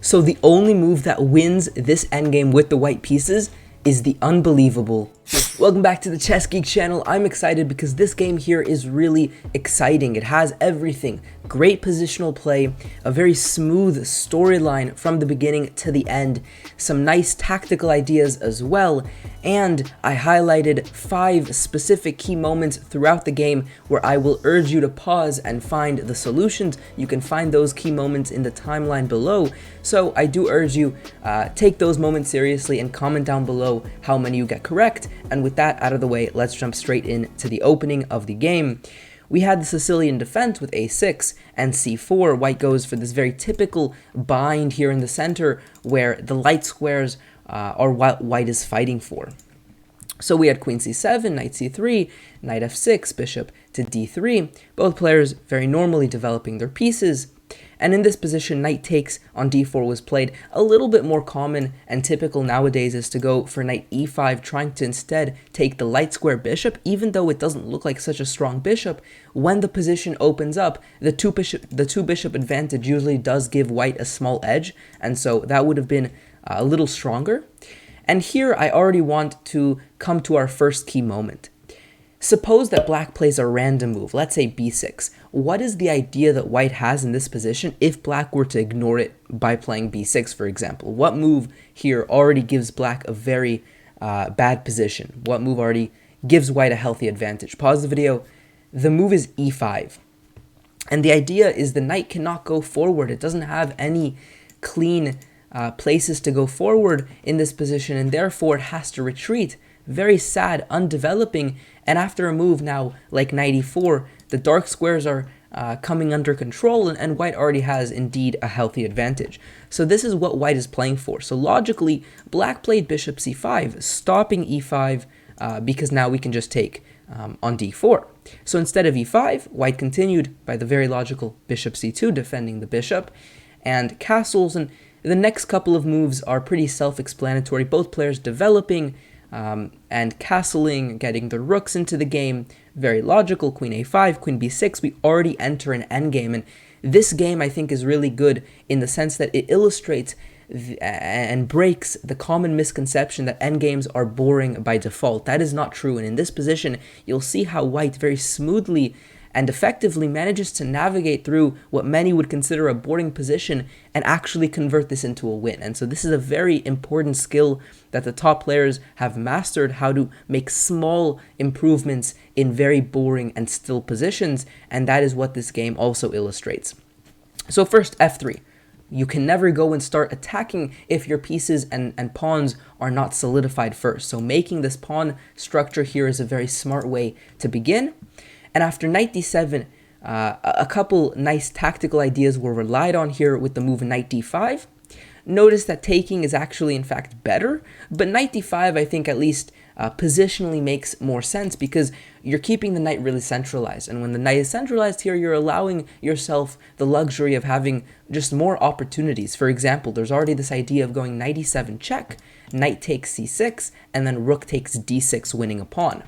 So the only move that wins this endgame with the white pieces is the unbelievable. Welcome back to the Chess Geek channel. I'm excited because this game here is really exciting. It has everything. Great positional play, a very smooth storyline from the beginning to the end, some nice tactical ideas as well, and I highlighted 5 specific key moments throughout the game where I will urge you to pause and find the solutions. You can find those key moments in the timeline below, so I do urge you take those moments seriously and comment down below how many you get correct. And with that out of the way, let's jump straight into the opening of the game. We had the Sicilian defense with a6 and c4. White goes for this very typical bind here in the center where the light squares are what white is fighting for. So we had queen c7, knight c3, knight f6, bishop to d3. Both players very normally developing their pieces. And in this position, knight takes on d4 was played. A little bit more common and typical nowadays is to go for knight e5, trying to instead take the light square bishop, even though it doesn't look like such a strong bishop. When the position opens up, the two bishop advantage usually does give white a small edge, and so that would have been a little stronger. And here I already want to come to our first key moment. Suppose that black plays a random move, let's say b6. What is the idea that white has in this position if black were to ignore it by playing b6, for example? What move here already gives black a very bad position? What move already gives white a healthy advantage? Pause the video. The move is e5. And the idea is the knight cannot go forward. It doesn't have any clean places to go forward in this position, and therefore it has to retreat. Very sad, undeveloping, and after a move now like knight e4, the dark squares are coming under control, and white already has indeed a healthy advantage. So this is what white is playing for. So logically, black played bishop c5, stopping e5 because now we can just take on d4. So instead of e5, white continued by the very logical bishop c2, defending the bishop, and castles, and the next couple of moves are pretty self-explanatory. Both players developing and castling, getting the rooks into the game. Very logical. Queen a5, queen b6. We already enter an endgame, and this game I think is really good in the sense that it illustrates and breaks the common misconception that endgames are boring by default. That is not true, and in this position you'll see how white very smoothly and effectively manages to navigate through what many would consider a boring position and actually convert this into a win. And so this is a very important skill that the top players have mastered, how to make small improvements in very boring and still positions, and that is what this game also illustrates. So first, f3. You can never go and start attacking if your pieces and pawns are not solidified first. So making this pawn structure here is a very smart way to begin. And after knight d7, a couple nice tactical ideas were relied on here with the move knight d5. Notice that taking is actually in fact better, but knight d5 I think at least positionally makes more sense because you're keeping the knight really centralized. And when the knight is centralized here, you're allowing yourself the luxury of having just more opportunities. For example, there's already this idea of going knight e7 check, knight takes c6, and then rook takes d6, winning a pawn.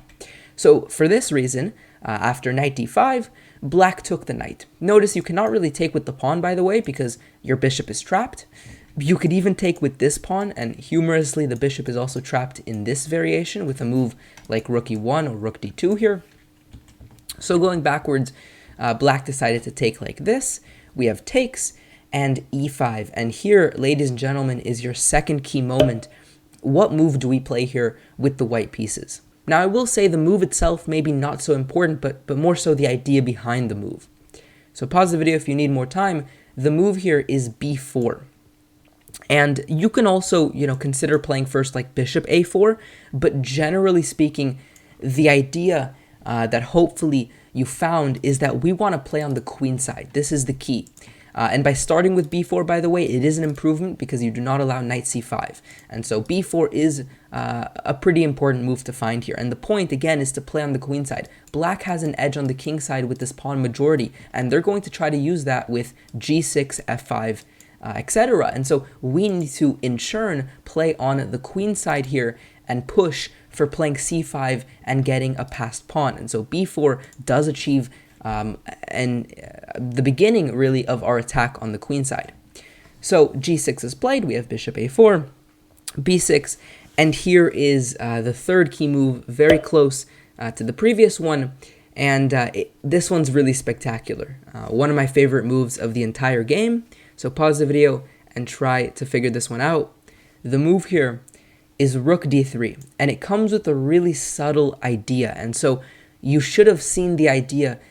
So for this reason, after knight d5, black took the knight. Notice you cannot really take with the pawn, by the way, because your bishop is trapped. You could even take with this pawn, and humorously the bishop is also trapped in this variation with a move like rook e1 or rook d2 here. So going backwards, black decided to take like this. We have takes and e5, and here, ladies and gentlemen, is your second key moment. What move do we play here with the white pieces? Now, I will say the move itself maybe not so important, but more so the idea behind the move. So pause the video if you need more time. The move here is b4. And you can also, consider playing first like bishop a4, but generally speaking, the idea that hopefully you found is that we want to play on the queen side. This is the key. And by starting with b4, by the way, it is an improvement because you do not allow knight c5. And so b4 is a pretty important move to find here. And the point, again, is to play on the queen side. Black has an edge on the king side with this pawn majority, and they're going to try to use that with g6, f5, etc. And so we need to, in turn, play on the queen side here and push for playing c5 and getting a passed pawn. And so b4 does achieve the beginning, really, of our attack on the queen side. So g6 is played, we have bishop a4, b6, and here is the third key move, very close to the previous one, and this one's really spectacular. One of my favorite moves of the entire game, so pause the video and try to figure this one out. The move here is rook d3, and it comes with a really subtle idea, and so you should have seen the idea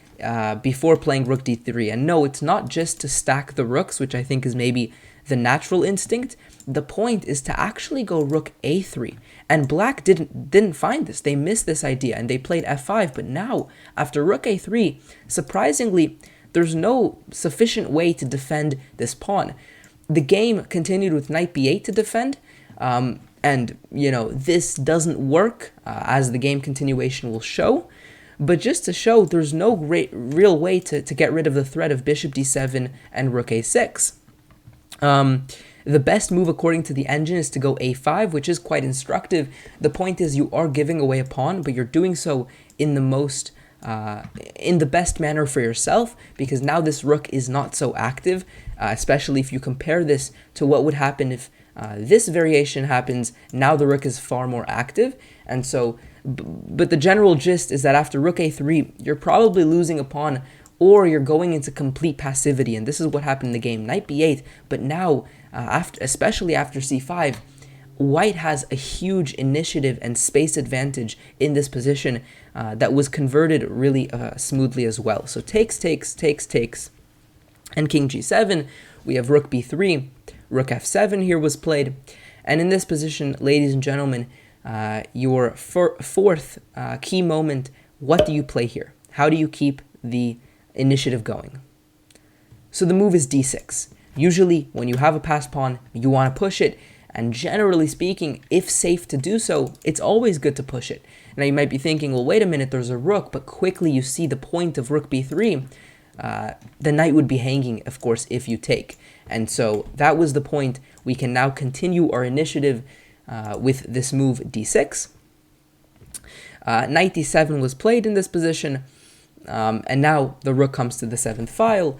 before playing rook d3. And no, it's not just to stack the rooks, which I think is maybe the natural instinct. The point is to actually go rook a3, and black didn't find this. They missed this idea and they played f5. But now after rook a3, surprisingly, there's no sufficient way to defend this pawn. The game continued with knight b8 to defend, and this doesn't work, as the game continuation will show. But just to show, there's no real way to get rid of the threat of bishop d7 and rook a6. The best move according to the engine is to go a5, which is quite instructive. The point is you are giving away a pawn, but you're doing so in the best manner for yourself, because now this rook is not so active, especially if you compare this to what would happen if this variation happens. Now the rook is far more active, and so, but the general gist is that after rook a3, you're probably losing a pawn, or you're going into complete passivity, and this is what happened in the game. Knight b8, but now, especially after c5, white has a huge initiative and space advantage in this position that was converted really smoothly as well. So takes, and king g7, we have rook b3, rook f7 here was played, and in this position, ladies and gentlemen, your fourth key moment, what do you play here? How do you keep the initiative going? So the move is d6. Usually when you have a passed pawn, you want to push it, and generally speaking, if safe to do so, it's always good to push it. Now you might be thinking, well, wait a minute, there's a rook, but quickly you see the point of rook b3. The knight would be hanging, of course, if you take. And so that was the point. We can now continue our initiative with this move d6. Knight d7 was played in this position, and now the rook comes to the 7th file.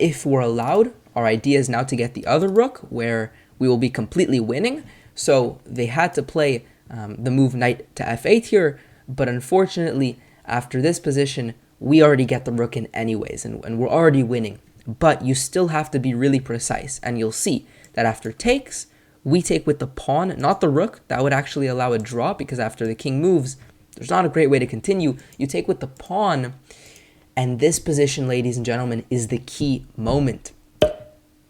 If we're allowed, our idea is now to get the other rook, where we will be completely winning. So they had to play the move knight to f8 here, but unfortunately, after this position, we already get the rook in anyways, and we're already winning. But you still have to be really precise, and you'll see that after takes, we take with the pawn, not the rook. That would actually allow a draw, because after the king moves, there's not a great way to continue. You take with the pawn, and this position, ladies and gentlemen, is the key moment.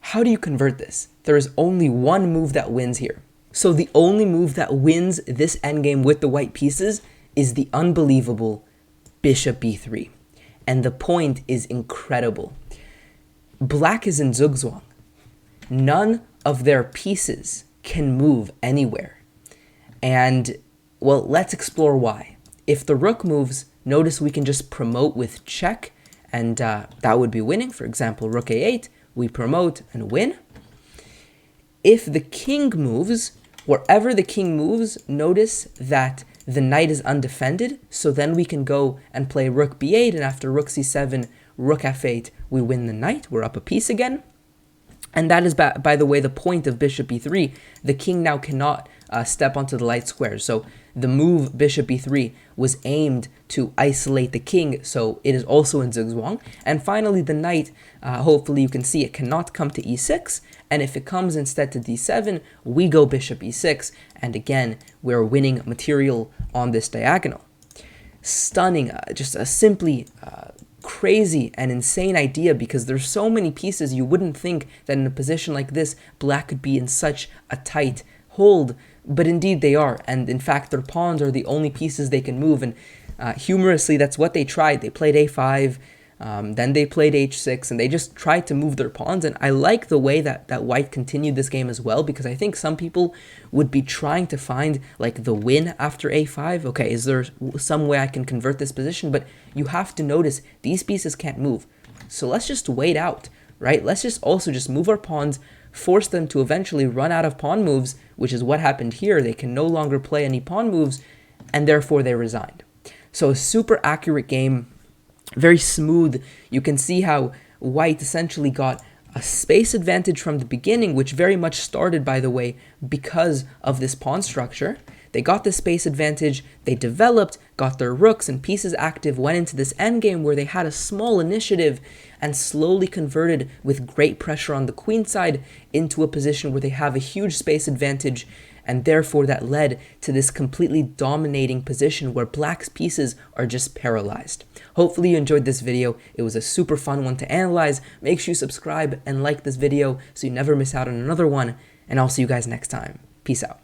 How do you convert this? There is only one move that wins here. So the only move that wins this endgame with the white pieces is the unbelievable bishop b3. And the point is incredible. Black is in zugzwang. None of their pieces can move anywhere. And, well, let's explore why. If the rook moves, notice we can just promote with check, and that would be winning. For example, rook a8, we promote and win. If the king moves, wherever the king moves, notice that the knight is undefended, so then we can go and play rook b8, and after rook c7, rook f8, we win the knight. We're up a piece again. And that is, by the way, the point of bishop b3. The king now cannot step onto the light squares. So the move bishop b3 was aimed to isolate the king, so it is also in zugzwang. And finally, the knight, hopefully you can see it, cannot come to e6. And if it comes instead to d7, we go bishop e6. And again, we're winning material on this diagonal. Stunning, just a simply crazy and insane idea, because there's so many pieces you wouldn't think that in a position like this, black could be in such a tight hold, but indeed they are. And in fact, their pawns are the only pieces they can move, and humorously, that's what they tried. They played a5, then they played h6, and they just tried to move their pawns. And I like the way that white continued this game as well, because I think some people would be trying to find like the win after a5. Okay, is there some way I can convert this position? But you have to notice these pieces can't move. So let's just wait out, right? Let's just also just move our pawns, force them to eventually run out of pawn moves, which is what happened here. They can no longer play any pawn moves, and therefore they resigned. So a super accurate game, very smooth. You can see how white essentially got a space advantage from the beginning, which very much started, by the way, because of this pawn structure. They got the space advantage, they developed, got their rooks and pieces active, went into this endgame where they had a small initiative and slowly converted with great pressure on the queen side into a position where they have a huge space advantage, and therefore that led to this completely dominating position where black's pieces are just paralyzed. Hopefully you enjoyed this video. It was a super fun one to analyze. Make sure you subscribe and like this video so you never miss out on another one, and I'll see you guys next time. Peace out.